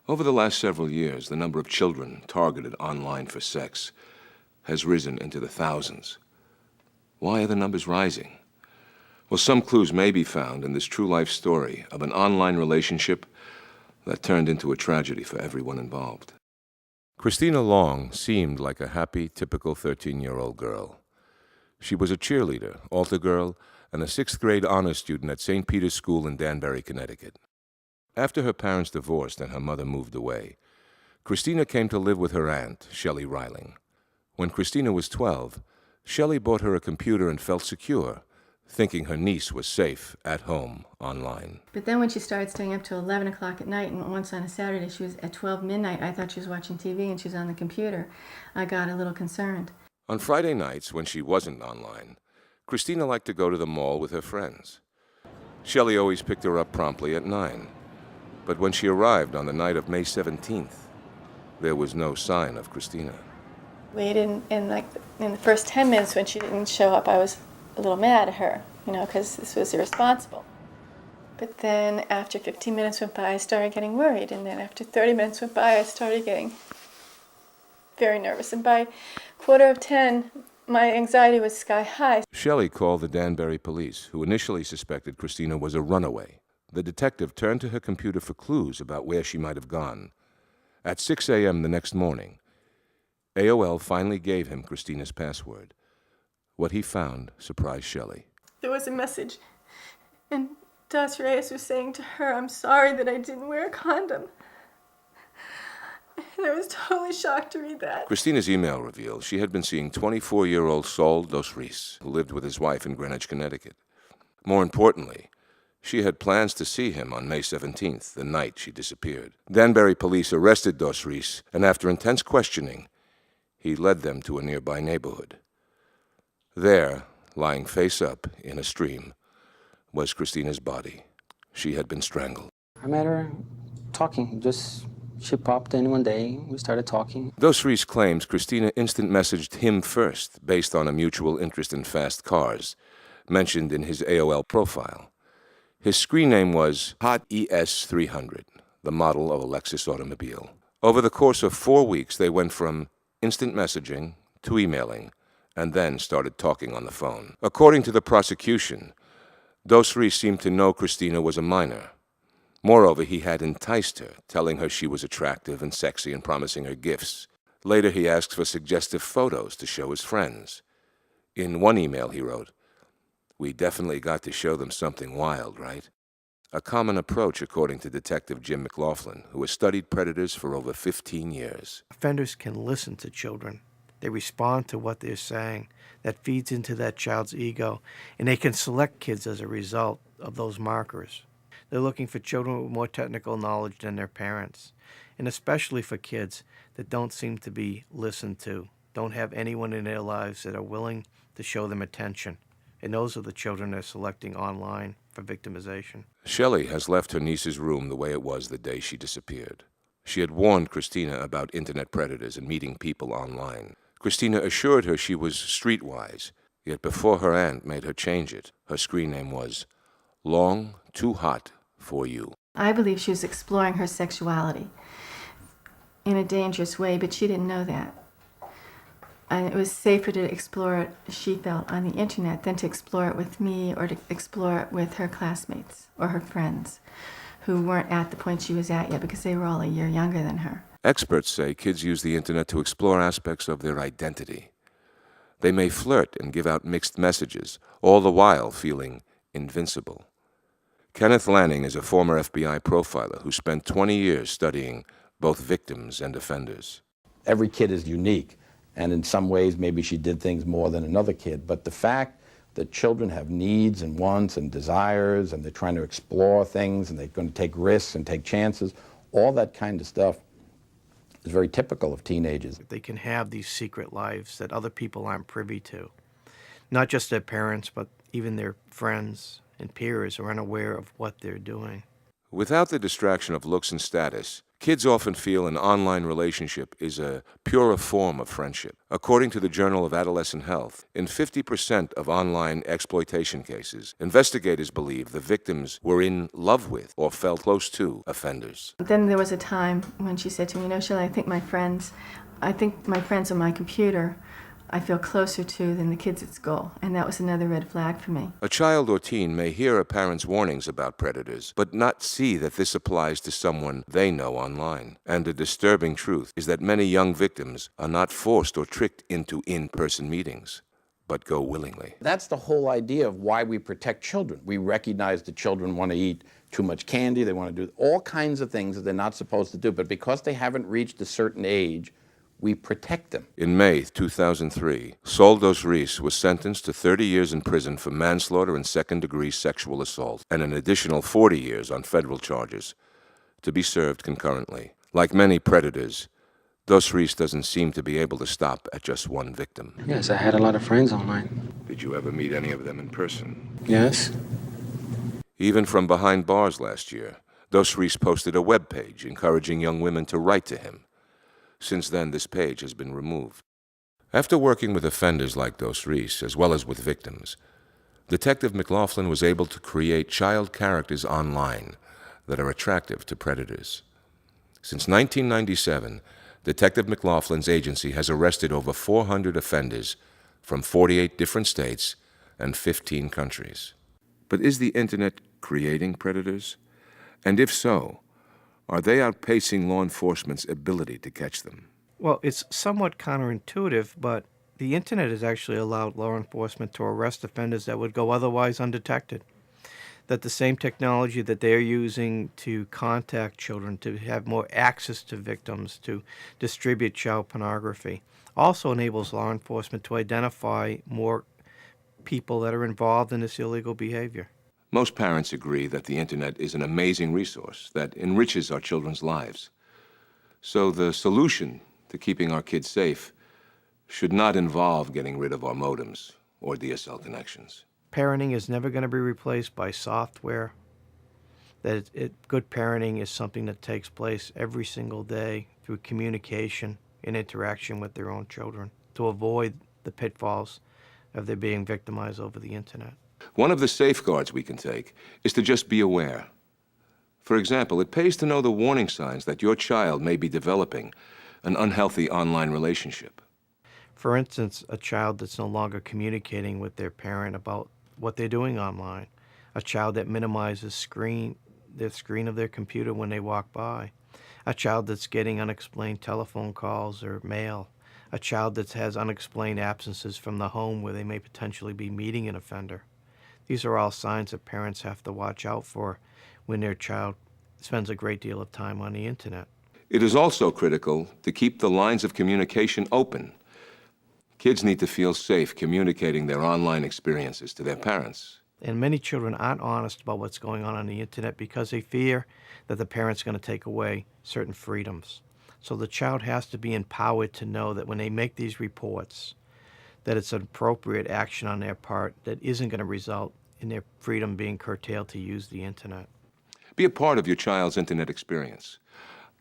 Over the last several years, the number of children targeted online for sex has risen into the thousands. Why are the numbers rising? Well, some clues may be found in this true life story of an online relationship that turned into a tragedy for everyone involved. Christina Long seemed like a happy, typical 13-year-old girl. She was a cheerleader, altar girl, and a 6th grade honor student at St. Peter's School in Danbury, Connecticut. After her parents divorced and her mother moved away, Christina came to live with her aunt, Shelley Riling. When Christina was 12, Shelley bought her a computer and felt secure, thinking her niece was safe at home online. But then when she started staying up till 11 o'clock at night, and once on a Saturday she was at 12 midnight, I thought she was watching TV and she was on the computer, I got a little concerned. On Friday nights, when she wasn't online, Christina liked to go to the mall with her friends. Shelley always picked her up promptly at 9. But when she arrived on the night of May 17th, there was no sign of Christina. Waited, and in the first 10 minutes when she didn't show up, I was a little mad at her, because this was irresponsible. But then after 15 minutes went by, I started getting worried. And then after 30 minutes went by, I started getting very nervous. And by 9:45, my anxiety was sky high. Shelley called the Danbury police, who initially suspected Christina was a runaway. The detective turned to her computer for clues about where she might have gone. At 6 a.m. the next morning, AOL finally gave him Christina's password. What he found surprised Shelley. There was a message, and Dos Reyes was saying to her, "I'm sorry that I didn't wear a condom." And I was totally shocked to read that. Christina's email revealed she had been seeing 24-year-old Saul Dos Reis, who lived with his wife in Greenwich, Connecticut. More importantly, she had plans to see him on May 17th, the night she disappeared. Danbury police arrested Dos Reis, and after intense questioning, he led them to a nearby neighborhood. There, lying face up in a stream, was Christina's body. She had been strangled. I met her talking. She popped in one day. We started talking. Dos Reis claims Christina instant messaged him first based on a mutual interest in fast cars, mentioned in his AOL profile. His screen name was Hot ES300, the model of a Lexus automobile. Over the course of 4 weeks, they went from instant messaging to emailing, and then started talking on the phone. According to the prosecution, Dos Reis seemed to know Christina was a minor. Moreover, he had enticed her, telling her she was attractive and sexy and promising her gifts. Later, he asked for suggestive photos to show his friends. In one email, he wrote, "We definitely got to show them something wild, right?" A common approach, according to Detective Jim McLaughlin, who has studied predators for over 15 years. Offenders can listen to children. They respond to what they're saying. That feeds into that child's ego, and they can select kids as a result of those markers. They're looking for children with more technical knowledge than their parents, and especially for kids that don't seem to be listened to, don't have anyone in their lives that are willing to show them attention. And those are the children they're selecting online for victimization. Shelley has left her niece's room the way it was the day she disappeared. She had warned Christina about internet predators and meeting people online. Christina assured her she was streetwise, yet before her aunt made her change it, her screen name was Long Too Hot for You. I believe she was exploring her sexuality in a dangerous way, but she didn't know that. And it was safer to explore it, she felt, on the internet than to explore it with me or to explore it with her classmates or her friends who weren't at the point she was at yet because they were all a year younger than her. Experts say kids use the internet to explore aspects of their identity. They may flirt and give out mixed messages, all the while feeling invincible. Kenneth Lanning is a former FBI profiler who spent 20 years studying both victims and offenders. Every kid is unique. And in some ways, maybe she did things more than another kid. But the fact that children have needs and wants and desires, and they're trying to explore things, and they're going to take risks and take chances, all that kind of stuff is very typical of teenagers. They can have these secret lives that other people aren't privy to. Not just their parents, but even their friends and peers are unaware of what they're doing. Without the distraction of looks and status, Kids often feel an online relationship is a purer form of friendship. According to the Journal of Adolescent Health, in 50% of online exploitation cases, investigators believe the victims were in love with or felt close to offenders. Then there was a time when she said to me, Shelley, I think my friends on my computer I feel closer to than the kids at school, and that was another red flag for me. A child or teen may hear a parent's warnings about predators, but not see that this applies to someone they know online. And the disturbing truth is that many young victims are not forced or tricked into in-person meetings, but go willingly. That's the whole idea of why we protect children. We recognize that children want to eat too much candy, they want to do all kinds of things that they're not supposed to do, but because they haven't reached a certain age, we protect them. In May 2003, Sol Dos Reis was sentenced to 30 years in prison for manslaughter and second-degree sexual assault, and an additional 40 years on federal charges, to be served concurrently. Like many predators, Dos Reis doesn't seem to be able to stop at just one victim. Yes, I had a lot of friends online. Did you ever meet any of them in person? Yes. Even from behind bars last year, Dos Reis posted a webpage encouraging young women to write to him. Since then, this page has been removed. After working with offenders like Dos Reis, as well as with victims, Detective McLaughlin was able to create child characters online that are attractive to predators. Since 1997, Detective McLaughlin's agency has arrested over 400 offenders from 48 different states and 15 countries. But is the Internet creating predators? And if so, are they outpacing law enforcement's ability to catch them? Well, it's somewhat counterintuitive, but the Internet has actually allowed law enforcement to arrest offenders that would go otherwise undetected. That the same technology that they're using to contact children, to have more access to victims, to distribute child pornography, also enables law enforcement to identify more people that are involved in this illegal behavior. Most parents agree that the Internet is an amazing resource that enriches our children's lives. So the solution to keeping our kids safe should not involve getting rid of our modems or DSL connections. Parenting is never going to be replaced by software. Good parenting is something that takes place every single day through communication and interaction with their own children to avoid the pitfalls of their being victimized over the Internet. One of the safeguards we can take is to just be aware. For example, it pays to know the warning signs that your child may be developing an unhealthy online relationship. For instance, a child that's no longer communicating with their parent about what they're doing online, a child that minimizes the screen of their computer when they walk by, a child that's getting unexplained telephone calls or mail, a child that has unexplained absences from the home where they may potentially be meeting an offender. These are all signs that parents have to watch out for when their child spends a great deal of time on the Internet. It is also critical to keep the lines of communication open. Kids need to feel safe communicating their online experiences to their parents. And many children aren't honest about what's going on the Internet because they fear that the parent's going to take away certain freedoms. So the child has to be empowered to know that when they make these reports, that it's an appropriate action on their part that isn't going to result in their freedom being curtailed to use the Internet. Be a part of your child's Internet experience,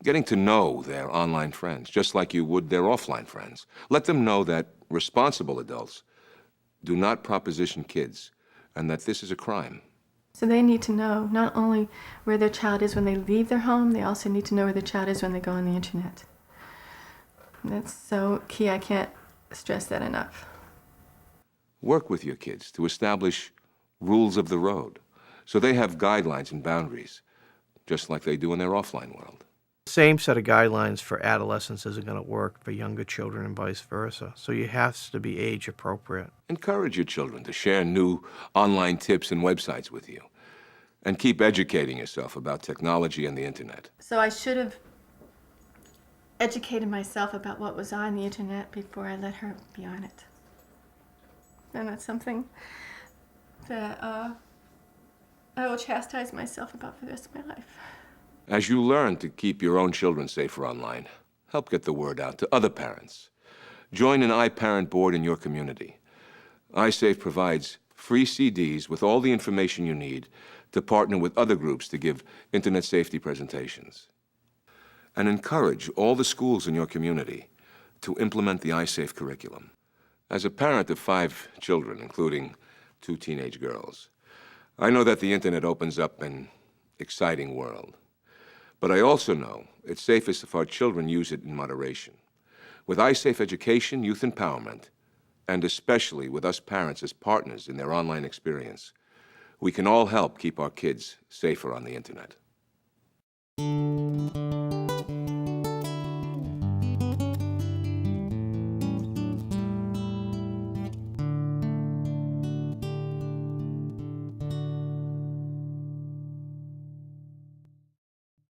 getting to know their online friends, just like you would their offline friends. Let them know that responsible adults do not proposition kids, and that this is a crime. So they need to know not only where their child is when they leave their home, they also need to know where their child is when they go on the Internet. That's so key, I can't stress that enough. Work with your kids to establish rules of the road, so they have guidelines and boundaries, just like they do in their offline world. The same set of guidelines for adolescents isn't going to work for younger children and vice versa. So you have to be age appropriate. Encourage your children to share new online tips and websites with you, and keep educating yourself about technology and the Internet. So I should have educated myself about what was on the Internet before I let her be on it. And that's something that I will chastise myself about for the rest of my life. As you learn to keep your own children safer online, help get the word out to other parents. Join an iParent board in your community. iSafe provides free CDs with all the information you need to partner with other groups to give Internet safety presentations. and encourage all the schools in your community to implement the iSafe curriculum. As a parent of 5 children, including 2 teenage girls, I know that the internet opens up an exciting world. But I also know it's safest if our children use it in moderation. With iSafe education, youth empowerment, and especially with us parents as partners in their online experience, we can all help keep our kids safer on the internet.